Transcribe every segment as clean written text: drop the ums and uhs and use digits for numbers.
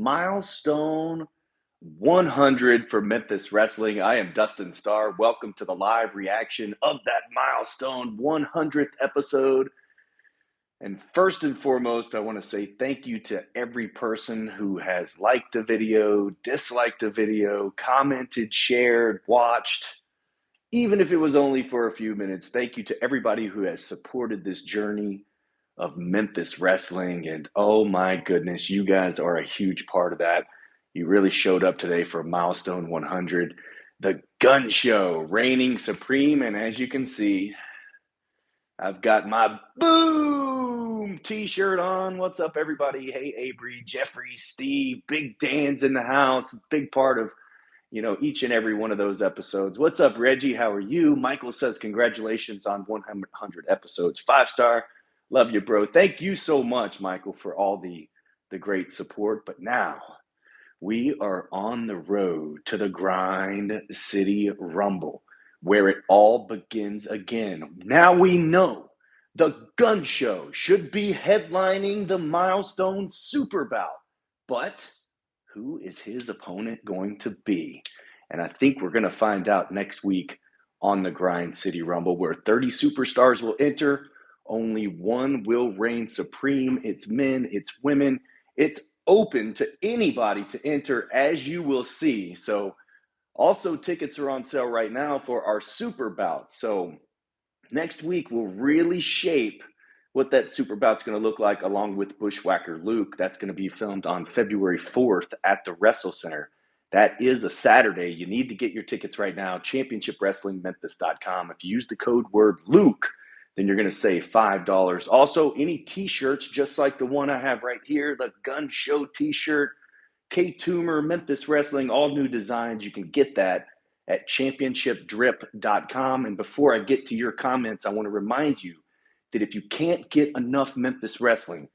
milestone 100 for Memphis Wrestling. I am Dustin Starr. Welcome to the live reaction of that milestone 100th episode. And first and foremost, I want to say thank you to every person who has liked the video, disliked the video, commented, shared, watched, even if it was only for a few minutes. Thank you to everybody who has supported this journey of Memphis Wrestling. And oh my goodness, you guys are a huge part of that. You really showed up today for milestone 100. The gun show reigning supreme. And as you can see, I've got my boom t-shirt on. What's up, everybody? Hey, Avery, Jeffrey, Steve, Big Dan's in the house. Big part of each and every one of those episodes. What's up, Reggie? How are you? Michael says, congratulations on 100 episodes. 5-star. Love you, bro. Thank you so much, Michael, for all the great support. But now we are on the road to the Grind City Rumble, where it all begins again. Now we know the gun show should be headlining the milestone super bout. But who is his opponent going to be? And I think we're going to find out next week on the Grind City Rumble, where 30 superstars will enter. Only one will reign supreme. It's men, it's women. It's open to anybody to enter, as you will see. So also tickets are on sale right now for our super bout. So next week will really shape what that super bout's going to look like, along with Bushwhacker Luke. That's going to be filmed on February 4th at the WrestleCenter. That is a Saturday. You need to get your tickets right now. ChampionshipWrestlingMemphis.com. If you use the code word Luke, then you're going to save $5. Also, any t-shirts, just like the one I have right here, the Gun Show t-shirt, K Toomer, Memphis Wrestling, all new designs. You can get that at championshipdrip.com. And before I get to your comments, I want to remind you that if you can't get enough Memphis Wrestling,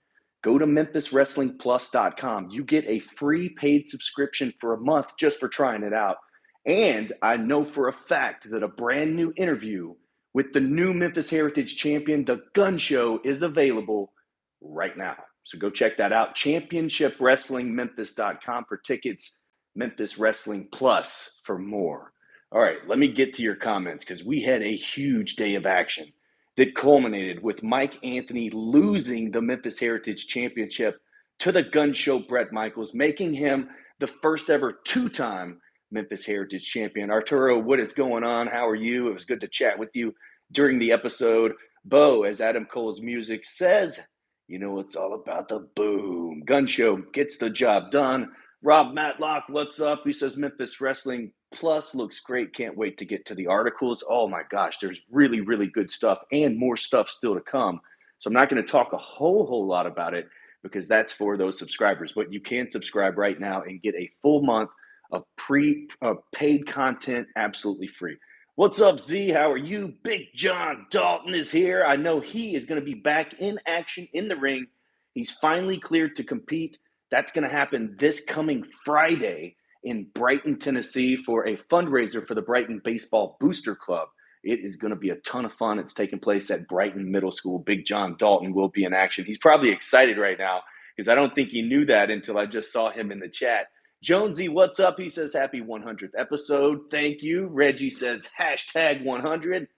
go to memphiswrestlingplus.com. You get a free paid subscription for a month just for trying it out. And I know for a fact that a brand new interview with the new Memphis Heritage Champion, the Gun Show, is available right now. So go check that out. ChampionshipWrestlingMemphis.com for tickets. Memphis Wrestling Plus for more. All right, let me get to your comments, because we had a huge day of action that culminated with Mike Anthony losing the Memphis Heritage Championship to the Gun Show Brett Michaels, making him the first ever two-time Memphis Heritage Champion. Arturo, what is going on? How are you? It was good to chat with you during the episode. Bo, as Adam Cole's music says, it's all about the boom. Gun Show gets the job done. Rob Matlock, what's up? He says Memphis Wrestling Plus looks great. Can't wait to get to the articles. Oh my gosh, there's really, really good stuff and more stuff still to come. So I'm not going to talk a whole lot about it, because that's for those subscribers. But you can subscribe right now and get a full month of paid content absolutely free. What's up, Z? How are you? Big John Dalton is here. I know he is going to be back in action in the ring. He's finally cleared to compete. That's going to happen this coming Friday in Brighton, Tennessee, for a fundraiser for the Brighton Baseball Booster Club. It is going to be a ton of fun. It's taking place at Brighton Middle School. Big John Dalton will be in action. He's probably excited right now, because I don't think he knew that until I just saw him in the chat. Jonesy, what's up? He says, happy 100th episode. Thank you. Reggie says, hashtag 100.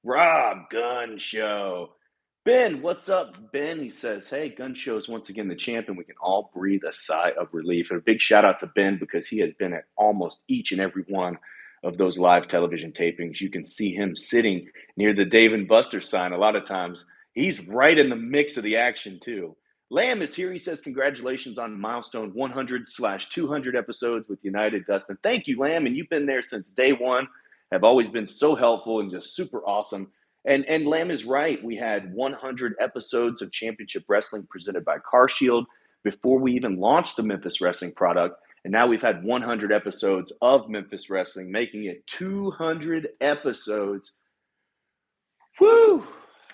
Rob, Gun Show. Ben, what's up? Ben, he says, hey, Gun Show is once again the champ, and we can all breathe a sigh of relief. And a big shout out to Ben, because he has been at almost each and every one of those live television tapings. You can see him sitting near the Dave and Buster sign a lot of times. He's right in the mix of the action, too. Lamb is here. He says, congratulations on milestone 100/200 episodes with United Dustin. Thank you, Lamb. And you've been there since day one. Have always been so helpful and just super awesome. And Lamb is right. We had 100 episodes of Championship Wrestling presented by CarShield before we even launched the Memphis Wrestling product. And now we've had 100 episodes of Memphis Wrestling, making it 200 episodes. Whew!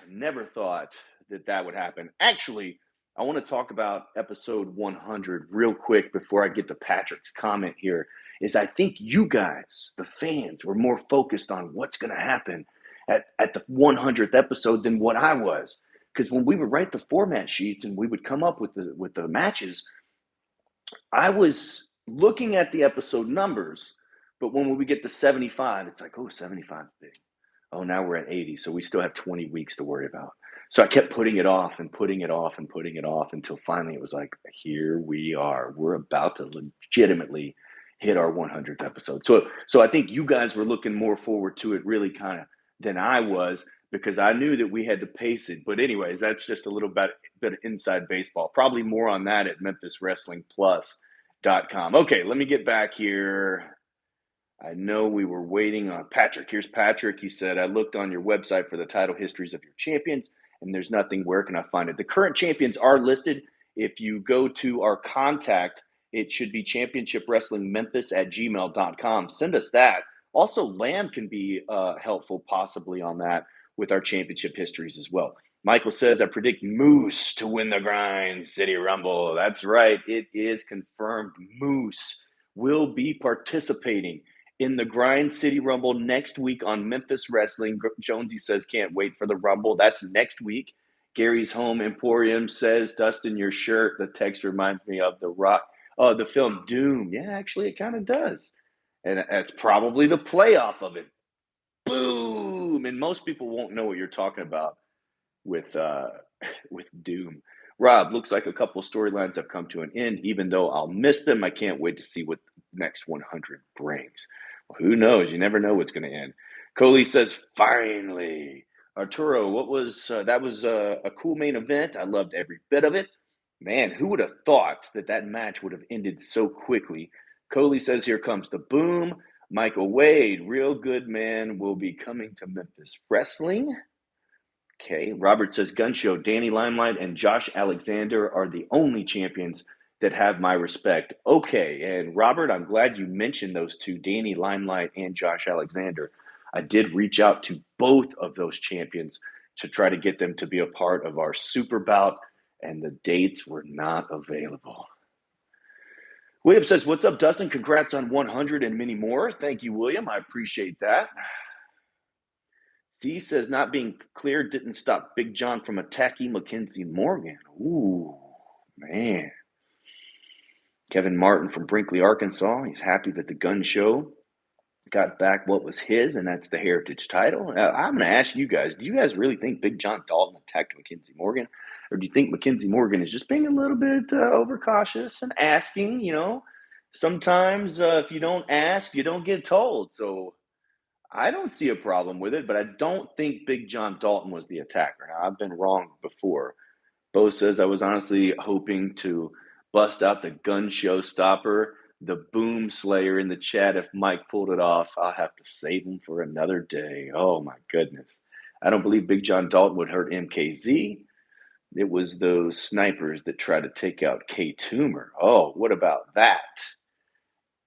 Never thought that would happen. Actually, I want to talk about episode 100 real quick before I get to Patrick's comment here. I think you guys, the fans, were more focused on what's going to happen at the 100th episode than what I was. Because when we would write the format sheets and we would come up with the matches, I was looking at the episode numbers, but when we get to 75, it's like, oh, 75 is big. Oh, now we're at 80, so we still have 20 weeks to worry about. So I kept putting it off and putting it off and putting it off until finally it was like, here we are. We're about to legitimately hit our 100th episode. So I think you guys were looking more forward to it really kind of than I was because I knew that we had to pace it. But anyways, that's just a little bit of inside baseball. Probably more on that at MemphisWrestlingPlus.com. Okay, let me get back here. I know we were waiting on Patrick. Here's Patrick. He said, I looked on your website for the title histories of your champions, and there's nothing. Where can I find it? The current champions are listed. If you go to our contact, it should be championshipwrestlingmemphis@gmail.com. Send us that. Also, Lamb can be helpful possibly on that with our championship histories as well. Michael says, I predict Moose to win the Grind City Rumble. That's right. It is confirmed. Moose will be participating in the Grind City Rumble next week on Memphis Wrestling. Jonesy says, can't wait for the Rumble. That's next week. Gary's Home Emporium says, Dustin, your shirt. The text reminds me of the film Doom. Yeah, actually, it kind of does. And it's probably the playoff of it. Boom! And most people won't know what you're talking about with Doom. Rob, looks like a couple storylines have come to an end. Even though I'll miss them, I can't wait to see what next 100 brings. Well, who knows? You never know what's going to end. Coley says, finally. Arturo, what was that was a cool main event. I loved every bit of it. Man, who would have thought that match would have ended so quickly? Coley says, here comes the boom. Michael Wade, real good man, will be coming to Memphis Wrestling. Okay, Robert says, Gun Show, Danny Limelight and Josh Alexander are the only champions that have my respect. Okay, and Robert, I'm glad you mentioned those two, Danny Limelight and Josh Alexander. I did reach out to both of those champions to try to get them to be a part of our super bout, and the dates were not available. William says, what's up, Dustin? Congrats on 100 and many more. Thank you, William. I appreciate that. Z says, not being clear didn't stop Big John from attacking Mackenzie Morgan. Ooh, man. Kevin Martin from Brinkley, Arkansas. He's happy that the Gun Show got back what was his, and that's the Heritage title. I'm going to ask you guys, do you guys really think Big John Dalton attacked Mackenzie Morgan? Or do you think Mackenzie Morgan is just being a little bit overcautious and asking, sometimes if you don't ask, you don't get told. So I don't see a problem with it, but I don't think Big John Dalton was the attacker. Now, I've been wrong before. Bo says, I was honestly hoping to bust out the Gun Show stopper, the Boom Slayer in the chat. If Mike pulled it off, I'll have to save him for another day. Oh, my goodness. I don't believe Big John Dalton would hurt MKZ. It was those snipers that tried to take out K Toomer. Oh, what about that?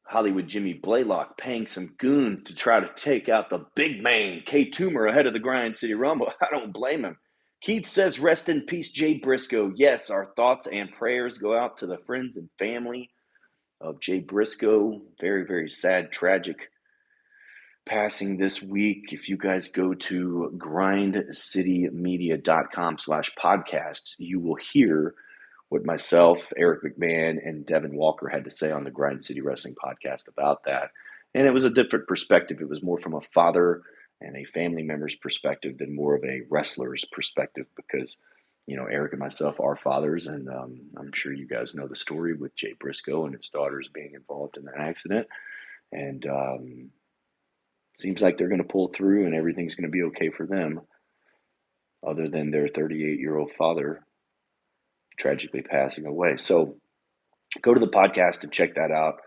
Hollywood Jimmy Blaylock paying some goons to try to take out the big man, K Toomer, ahead of the Grind City Rumble. I don't blame him. Keith says, rest in peace, Jay Briscoe. Yes, our thoughts and prayers go out to the friends and family of Jay Briscoe. Very, very sad, tragic passing this week. If you guys go to grindcitymedia.com/podcasts, you will hear what myself, Eric McMahon, and Devin Walker had to say on the Grind City Wrestling podcast about that. And it was a different perspective. It was more from a father and a family member's perspective than more of a wrestler's perspective because, Eric and myself are fathers, and I'm sure you guys know the story with Jay Briscoe and his daughters being involved in that accident. And seems like they're going to pull through and everything's going to be okay for them, other than their 38-year-old father tragically passing away. So go to the podcast and check that out.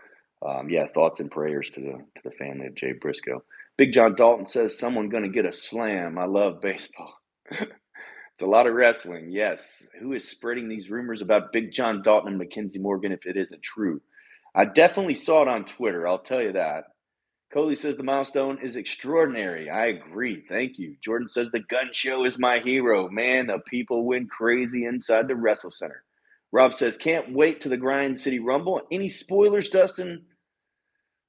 Thoughts and prayers to the family of Jay Briscoe. Big John Dalton says, someone going to get a slam. I love baseball. It's a lot of wrestling. Yes. Who is spreading these rumors about Big John Dalton and Mackenzie Morgan if it isn't true? I definitely saw it on Twitter. I'll tell you that. Coley says the milestone is extraordinary. I agree. Thank you. Jordan says the Gun Show is my hero. Man, the people went crazy inside the WrestleCenter. Rob says, can't wait to the Grind City Rumble. Any spoilers, Dustin?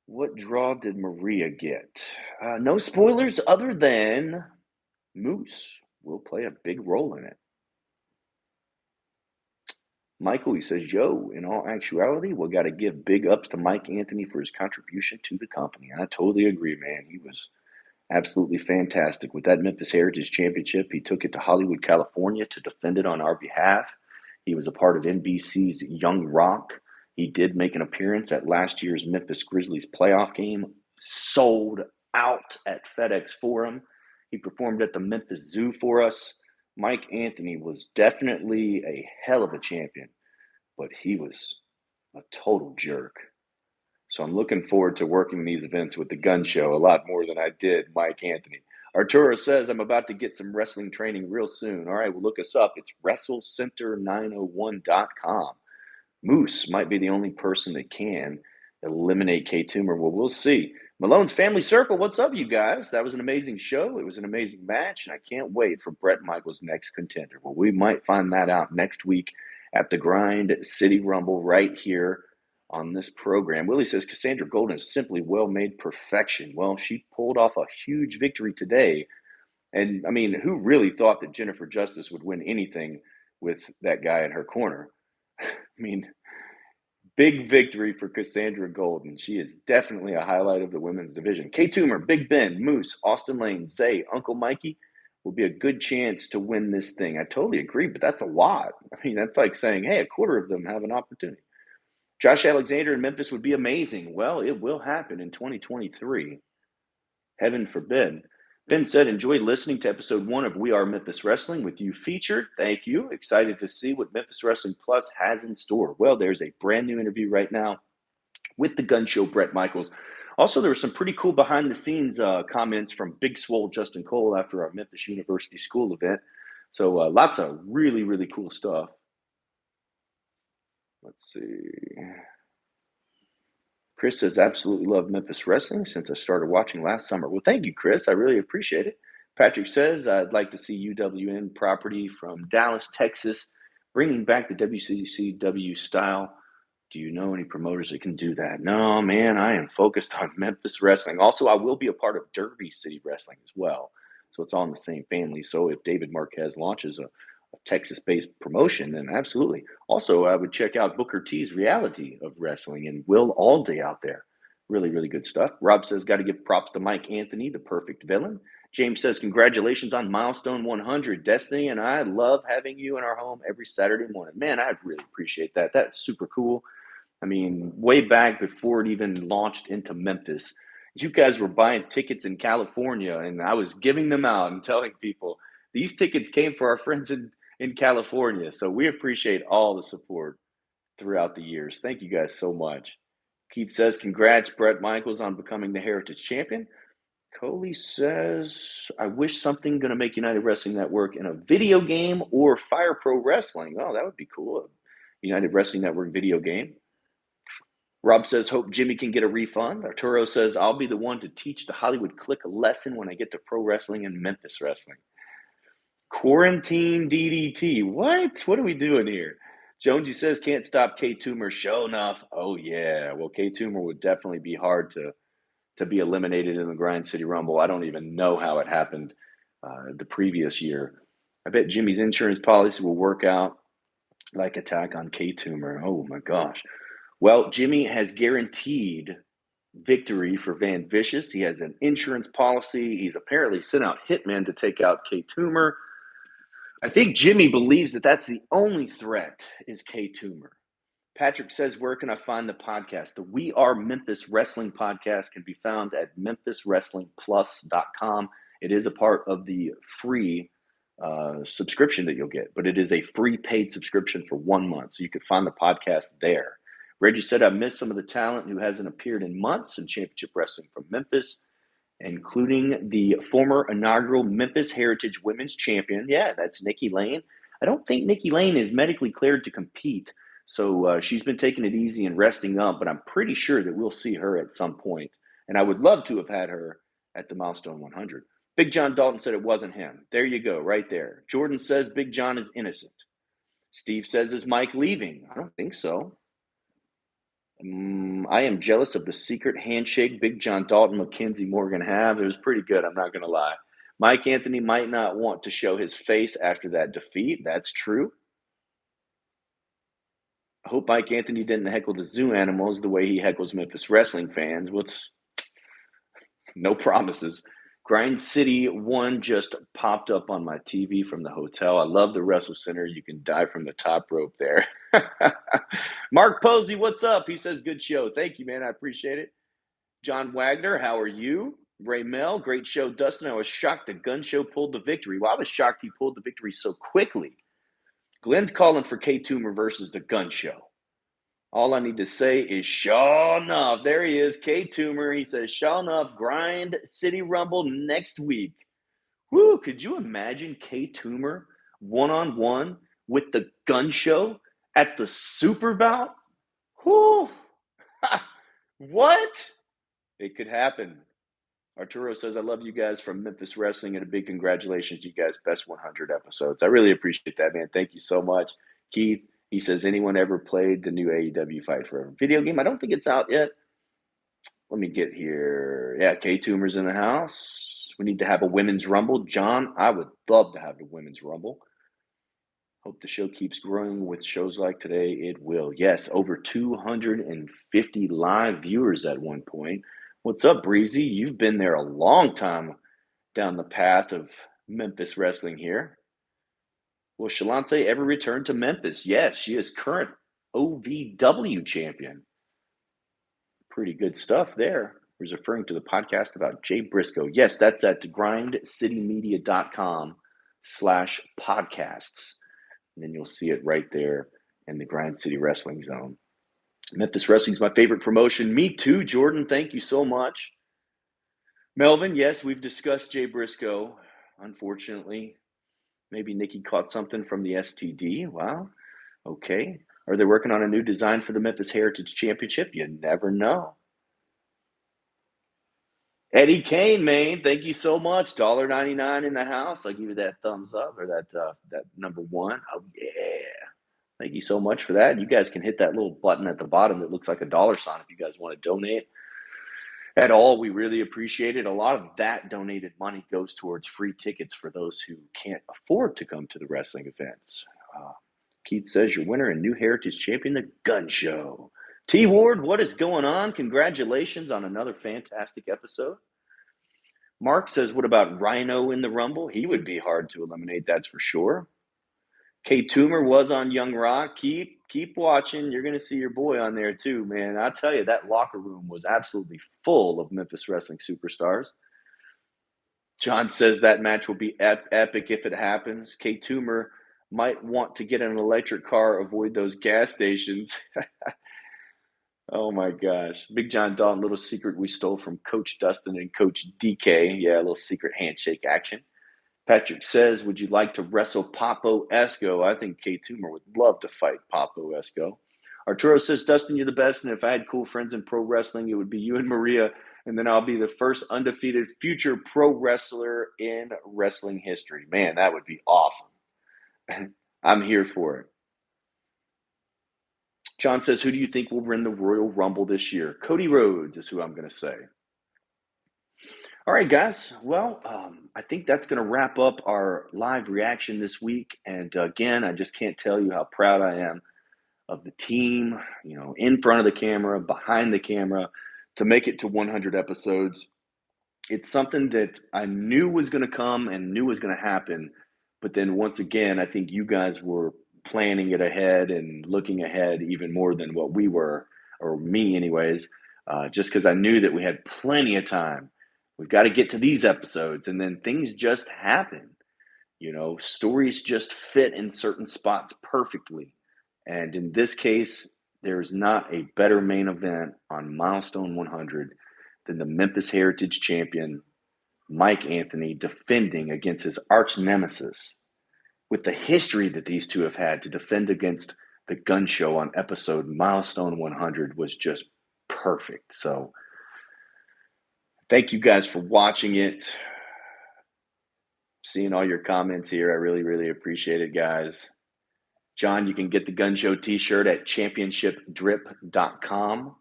What draw did Maria get? No spoilers other than Moose will play a big role in it. Michael, he says, yo, in all actuality, we got to give big ups to Mike Anthony for his contribution to the company. I totally agree, man. He was absolutely fantastic. With that Memphis Heritage Championship, he took it to Hollywood, California to defend it on our behalf. He was a part of NBC's Young Rock. He did make an appearance at last year's Memphis Grizzlies playoff game, sold out at FedEx Forum. He performed at the Memphis Zoo for us. Mike Anthony was definitely a hell of a champion, but he was a total jerk. So I'm looking forward to working these events with the Gun Show a lot more than I did Mike Anthony. Arturo says, I'm about to get some wrestling training real soon. All right, well, look us up. It's WrestleCenter901.com. Moose might be the only person that can eliminate K Toomer. Well, we'll see. Malone's Family Circle, what's up, you guys? That was an amazing show. It was an amazing match, and I can't wait for Bret Michaels' next contender. Well, we might find that out next week at the Grind City Rumble right here on this program. Willie says Cassandra Golden is simply well-made perfection. Well, she pulled off a huge victory today. And, I mean, who really thought that Jennifer Justice would win anything with that guy in her corner? I mean, big victory for Cassandra Golden. She is definitely a highlight of the women's division. K Toomer, Big Ben, Moose, Austin Lane, Zay, Uncle Mikey will be a good chance to win this thing. I totally agree, but that's a lot. I mean, that's like saying, hey, a quarter of them have an opportunity. Josh Alexander in Memphis would be amazing. Well, it will happen in 2023. Heaven forbid. Ben said, enjoyed listening to episode 1 of We Are Memphis Wrestling with you featured. Thank you. Excited to see what Memphis Wrestling Plus has in store. Well, there's a brand new interview right now with the Gun Show, Bret Michaels. Also, there were some pretty cool behind-the-scenes comments from Big Swole Justin Cole after our Memphis University School event. So lots of really, really cool stuff. Let's see. Chris says, absolutely love Memphis Wrestling since I started watching last summer. Well, thank you, Chris. I really appreciate it. Patrick says, I'd like to see UWN property from Dallas, Texas, bringing back the WCCW style. Do you know any promoters that can do that? No, man, I am focused on Memphis Wrestling. Also, I will be a part of Derby City Wrestling as well. So it's all in the same family. So if David Marquez launches a Texas-based promotion, then absolutely. Also, I would check out Booker T's Reality of Wrestling and Will Alday out there. Really, really good stuff. Rob says, got to give props to Mike Anthony, the perfect villain. James says, congratulations on Milestone 100. Destiny and I love having you in our home every Saturday morning. Man, I really appreciate that. That's super cool. I mean, way back before it even launched into Memphis, you guys were buying tickets in California, and I was giving them out and telling people, these tickets came for our friends in California. So we appreciate all the support throughout the years. Thank you guys so much. Keith says, congrats, Bret Michaels, on becoming the Heritage Champion. Coley says, I wish something going to make United Wrestling Network in a video game or Fire Pro Wrestling. Oh, that would be cool. United Wrestling Network video game. Rob says, hope Jimmy can get a refund. Arturo says, I'll be the one to teach the Hollywood Click a lesson when I get to pro wrestling and Memphis Wrestling. Quarantine DDT. What are we doing here? Jonesy says, can't stop K Toomer. Show enough. Oh, yeah. Well, K Toomer would definitely be hard to be eliminated in the Grind City Rumble. I don't even know how it happened the previous year. I bet Jimmy's insurance policy will work out like attack on K Toomer. Oh, my gosh. Well, Jimmy has guaranteed victory for Van Vicious. He has an insurance policy. He's apparently sent out hitmen to take out K Toomer. I think Jimmy believes that that's the only threat is K Toomer. Patrick says, where can I find the podcast? The We Are Memphis Wrestling podcast can be found at memphiswrestlingplus.com. It is a part of the free subscription that you'll get, but it is a free paid subscription for 1 month. So you can find the podcast there. Reggie said, I missed some of the talent who hasn't appeared in months in Championship Wrestling from Memphis, including the former inaugural Memphis Heritage Women's Champion. Yeah, that's Nikki Lane. I don't think Nikki Lane is medically cleared to compete, so she's been taking it easy and resting up, but I'm pretty sure that we'll see her at some point, and I would love to have had her at the Milestone 100. Big John Dalton said it wasn't him. There you go, right there. Jordan says Big John is innocent. Steve says, is Mike leaving? I don't think so. I am jealous of the secret handshake Big John Dalton, Mackenzie Morgan have. It was pretty good, I'm not going to lie. Mike Anthony might not want to show his face after that defeat. That's true. I hope Mike Anthony didn't heckle the zoo animals the way he heckles Memphis wrestling fans. No promises. Grind City 1 just popped up on my TV from the hotel. I love the WrestleCenter. You can dive from the top rope there. Mark Posey, what's up? He says, good show. Thank you, man. I appreciate it. John Wagner, how are you? Ray Mel, great show. Dustin, I was shocked the gun show pulled the victory. Well, I was shocked he pulled the victory so quickly. Glenn's calling for K Toomer versus the gun show. All I need to say is, sure enough, there he is, K Toomer. He says, sure enough, Grind City Rumble next week. Woo, could you imagine K Toomer one-on-one with the gun show at the Super Bout? Whoo! What? It could happen. Arturo says, I love you guys from Memphis Wrestling, and a big congratulations to you guys. Best 100 episodes. I really appreciate that, man. Thank you so much. Keith, he says, anyone ever played the new AEW Fight Forever video game? I don't think it's out yet. Let me get here. Yeah, K Toomer's in the house. We need to have a women's rumble. John, I would love to have the women's rumble. Hope the show keeps growing with shows like today. It will. Yes, over 250 live viewers at one point. What's up, Breezy? You've been there a long time down the path of Memphis wrestling here. Will Shalante ever return to Memphis? Yes, she is current OVW champion. Pretty good stuff there. He was referring to the podcast about Jay Briscoe. Yes, that's at grindcitymedia.com/podcasts. And then you'll see it right there in the Grind City Wrestling Zone. Memphis Wrestling is my favorite promotion. Me too, Jordan. Thank you so much. Melvin, yes, we've discussed Jay Briscoe. Unfortunately, maybe Nikki caught something from the STD. Wow. Okay. Are they working on a new design for the Memphis Heritage Championship? You never know. Eddie Kane, man, thank you so much. $1.99 in the house. I'll give you that thumbs up or that number one. Oh, yeah. Thank you so much for that. You guys can hit that little button at the bottom that looks like a dollar sign if you guys want to donate at all. We really appreciate it. A lot of that donated money goes towards free tickets for those who can't afford to come to the wrestling events. Keith says, your winner and new Heritage Champion, the Gun Show. T. Ward, what is going on? Congratulations on another fantastic episode. Mark says, what about Rhino in the Rumble? He would be hard to eliminate, that's for sure. K Toomer was on Young Rock. Keep watching. You're going to see your boy on there too, man. I'll tell you, that locker room was absolutely full of Memphis wrestling superstars. John says that match will be epic if it happens. K Toomer might want to get in an electric car, avoid those gas stations. Oh my gosh. Big John Dalton, little secret we stole from Coach Dustin and Coach DK. Yeah, a little secret handshake action. Patrick says, would you like to wrestle Papo Esco? I think K Toomer would love to fight Papo Esco. Arturo says, Dustin, you're the best, and if I had cool friends in pro wrestling, it would be you and Maria, and then I'll be the first undefeated future pro wrestler in wrestling history. Man, that would be awesome. I'm here for it. John says, who do you think will win the Royal Rumble this year? Cody Rhodes is who I'm going to say. All right, guys. Well, I think that's going to wrap up our live reaction this week. And again, I just can't tell you how proud I am of the team, in front of the camera, behind the camera, to make it to 100 episodes. It's something that I knew was going to come and knew was going to happen. But then once again, I think you guys were planning it ahead and looking ahead even more than what we were, or me anyways, just because I knew that we had plenty of time. We've got to get to these episodes, and then things just happen. Stories just fit in certain spots perfectly. And in this case, there's not a better main event on Milestone 100 than the Memphis Heritage Champion, Mike Anthony, defending against his arch nemesis. With the history that these two have had, to defend against the Gun Show on episode Milestone 100 was just perfect. So thank you guys for watching it. Seeing all your comments here, I really, really appreciate it, guys. John, you can get the Gun Show t-shirt at championshipdrip.com.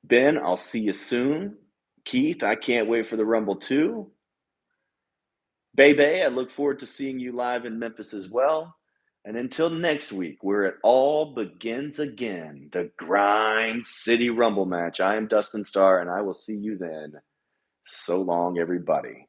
Ben, I'll see you soon. Keith, I can't wait for the Rumble too. Bebe, I look forward to seeing you live in Memphis as well. And until next week, where it all begins again, the Grind City Rumble match. I am Dustin Starr, and I will see you then. So long, everybody.